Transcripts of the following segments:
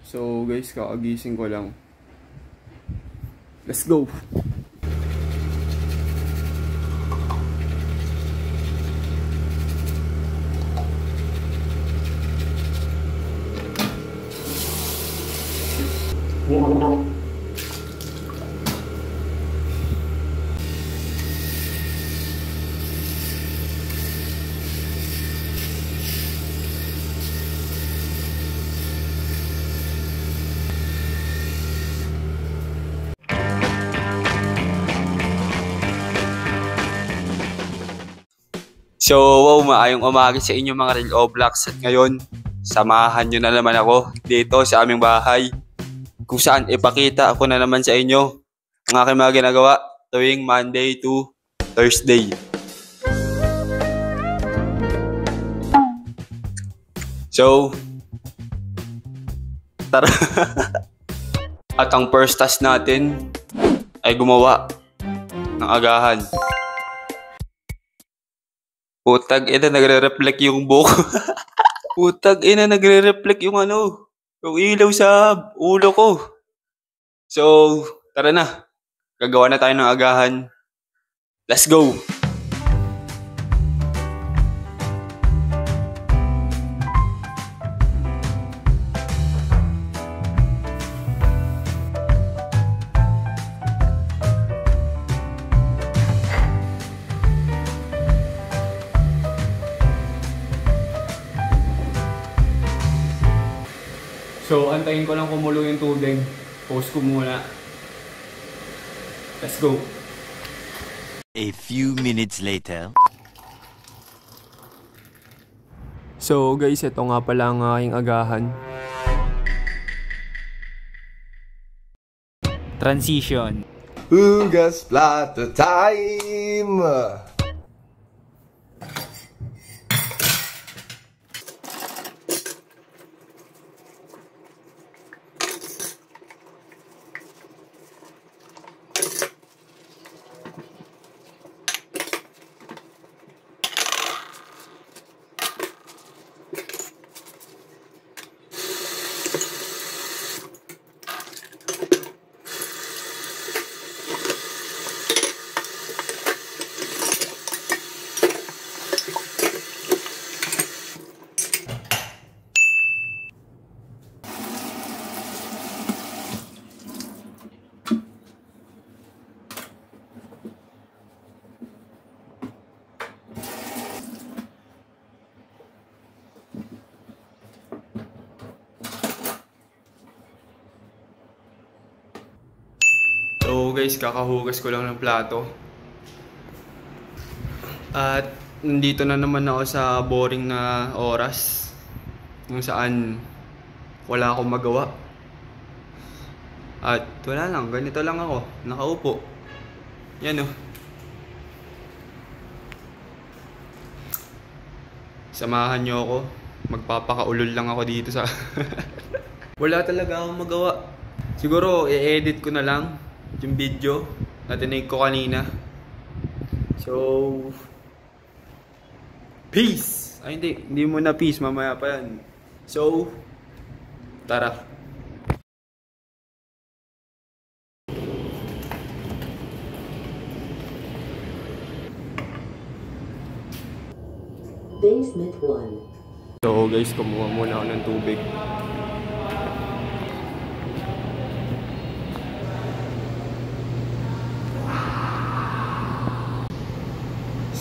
So guys, kakagising ko lang. Let's go! So, wow, maayong umaga sa inyo mga Real Oblax. At ngayon, samahan nyo na naman ako dito sa aming bahay, kung saan ipakita ako na naman sa inyo ang aking mga ginagawa tuwing Monday to Thursday. So, tara! At ang first task natin ay gumawa ng agahan. Putag ina, nagre-reflect yung buhok. Putag ina, nagre-reflect yung yung ilaw sa ulo ko. So, tara na. Gagawa na tayo ng agahan. Let's go! So, antayin ko lang kumulo yung tubig. Post ko muna. Let's go. A few minutes later. So, guys, ito nga pala ang aking agahan. Transition. Hugas plato time! So guys, kakahugas ko lang ng plato. At nandito na naman ako sa boring na oras, kung saan wala akong magawa. At wala lang, ganito lang ako, nakaupo. Yan oh. Samahan nyo ako, magpapakaulol lang ako dito sa... Wala talaga akong magawa. Siguro i-edit ko na lang yung video na tinake ko kanina. So, peace! Ay hindi mo na peace, mamaya pa yan. So, tara. Basement 1. So guys, kumuha muna ako ng tubig.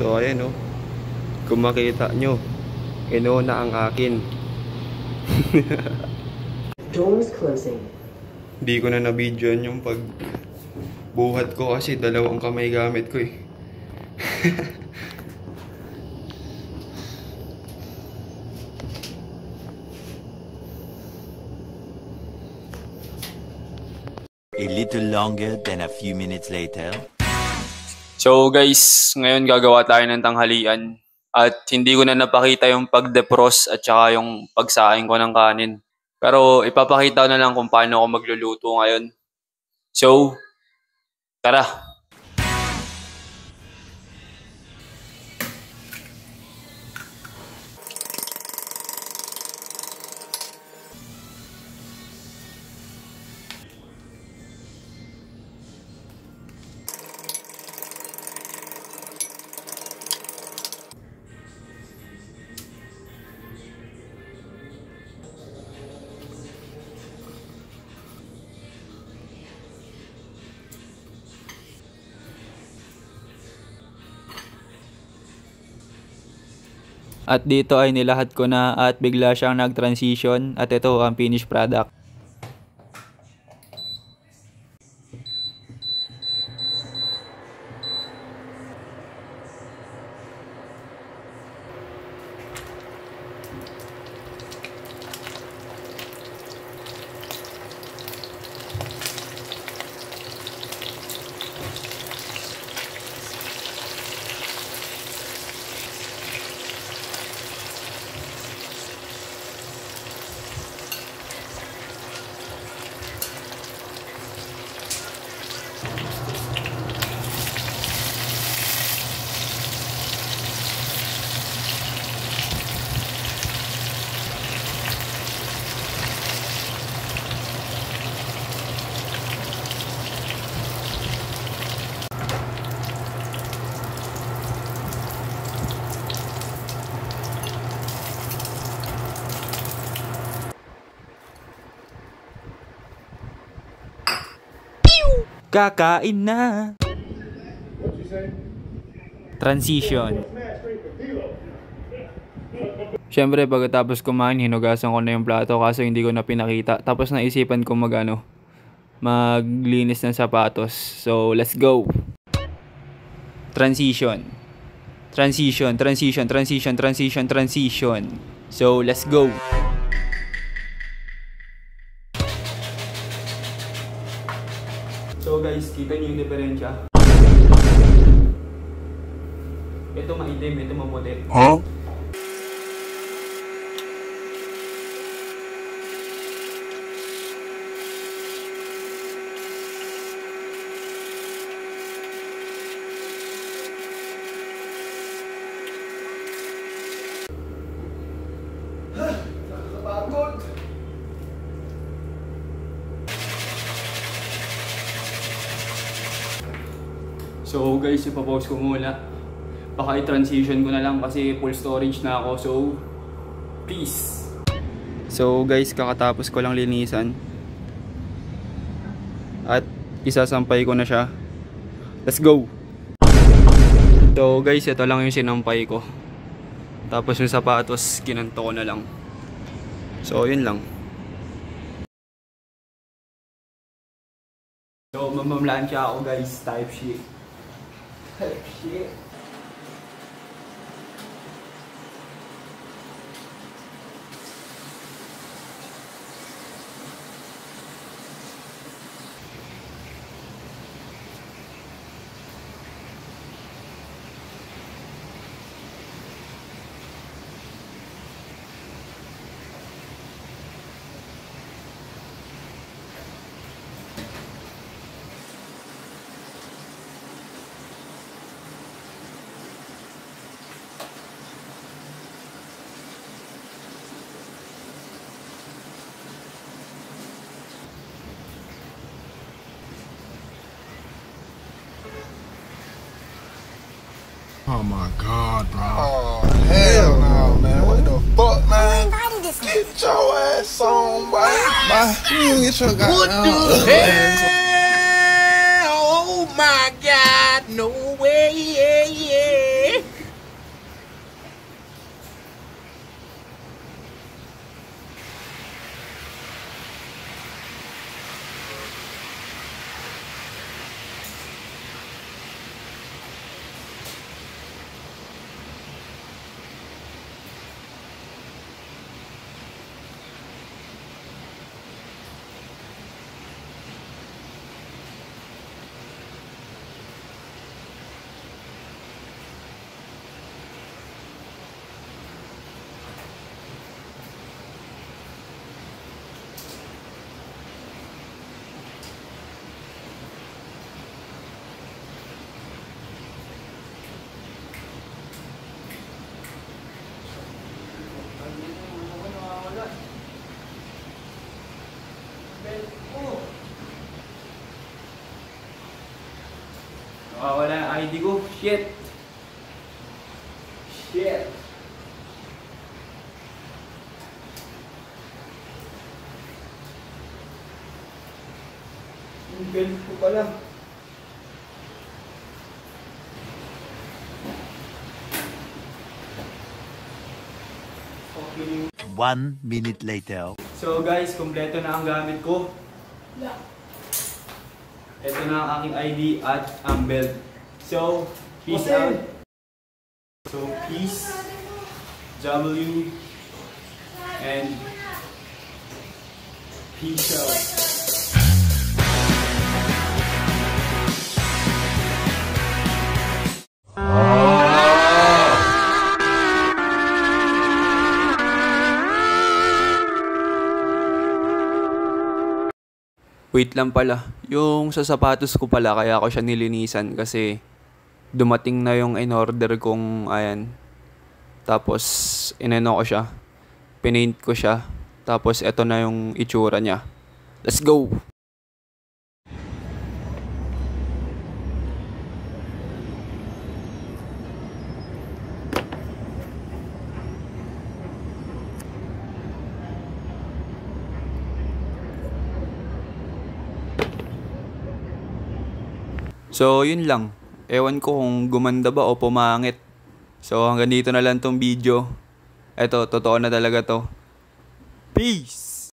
So ayan oh, kung makita nyo, na ang akin. Doors closing. Hindi ko na na-videoan yung pagbuhat ko kasi dalawang kamay gamit ko eh. A little longer than a few minutes later. So guys, ngayon gagawa tayo ng tanghalian. At hindi ko na napakita yung pag-defrost at saka yung pagsaing ko ng kanin. Pero ipapakita ko na lang kung paano ako magluluto ngayon. So, tara! At dito ay nilahat ko na at bigla siyang nag-transition at ito ang finished product. Kakain na! Transition. Siyempre pagkatapos kumain, hinugasan ko na yung plato kaso hindi ko na pinakita. Tapos naisipan ko maglinis ng sapatos. So, let's go! Transition. Transition, transition, transition, transition, transition. So, let's go! So guys, kita niyo yung diferensya? Ito maitim, ito maputi. Huh? Nakakapagod. So guys, ipapause ko muna. Baka i-transition ko na lang kasi full storage na ako. So, peace! So guys, kakatapos ko lang linisan. At isasampay ko na siya. Let's go! So guys, ito lang yung sinampay ko. Tapos yung sapatos, kinanto ko na lang. So, yun lang. So, mamamlansya ako guys, type shit. Shit. Oh my God, bro. Oh, hell no, man. What the fuck, man? Get your ass on, boy. You get your goddamn. What the hell? Oh my God, no way, yeah. Wala ang ID ko. Shit. Shit. Ang belt ko pala. 1 minute later. So guys, kumpleto na ang gamit ko. Ito na ang aking ID at ang belt. So, peace out. So, peace, W, and peace out. Wait lang pala, yung sa sapatos ko pala kaya ako siya nilinisan kasi dumating na yung in-order kong ayan. Tapos inano ko siya, pinaint ko siya, tapos eto na yung itsura niya. Let's go! So, yun lang. Ewan ko kung gumanda ba o pumangit. So, hanggang dito na lang tong video. Eto, totoo na talaga to. Peace!